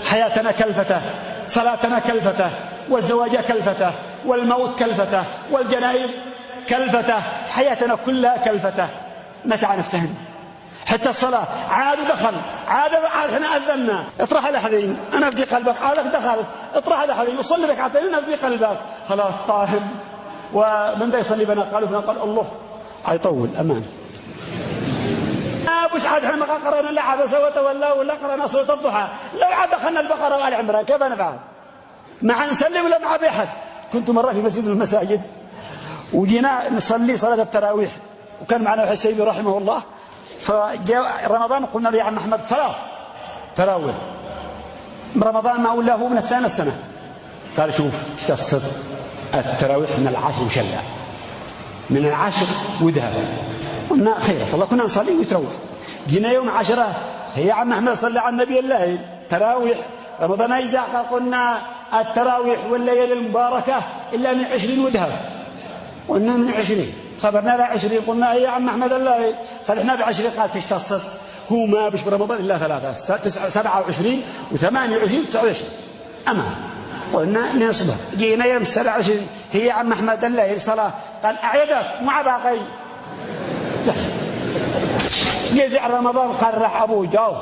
حياتنا كلفته، صلاتنا كلفته، والزواج كلفته، والموت كلفته، والجنائز كلفته، حياتنا كلها كلفته. متى نفتهم؟ حتى الصلاة عاد دخل، عاد احنا أذنا، اطرح الأحذين أنا في قلبك، عادك دخل اطرح الأحذين وصلي ركعتين أنا في قلبك، خلاص طاهم. ومن ذا يصلي بنا قالوا فينا قال الله حيطول أمان. مش عاد احنا ما قرأنا الا عبس وتولى ولا قرأنا سورة الضحى، لو عاد دخلنا البقرة وآل عمران كيف نفعل؟ مع نصلي ولا مع بأحد؟ كنت مرة في مسجد من المساجد وجينا نصلي صلاة التراويح وكان معنا واحد الشيبي رحمه الله، فجاء رمضان قلنا له يا عم أحمد صلاة تراويح رمضان ما أقول له من السنة قال شوف ايش الصدق، التراويح من العاشر وشلة، من العاشر وذهب. قلنا خير الله كنا نصلي ويتروح. جينا يوم 10 هي عم أحمد صلى على النبي الليل تراويح رمضان إذا قلنا التراويح والليالي المباركة إلا من 20 وذهب. قلنا من 20 صبرنا على 20 قلنا يا عم أحمد الليل قال احنا ب20 قال تشتصد هو ما بش برمضان إلا 3 27 و28 29 أمان. قلنا نصبر. جينا يوم 27 هي عم أحمد الليل صلاة قال أعيدك مع باقي جزع رمضان قال راح أبوه جاو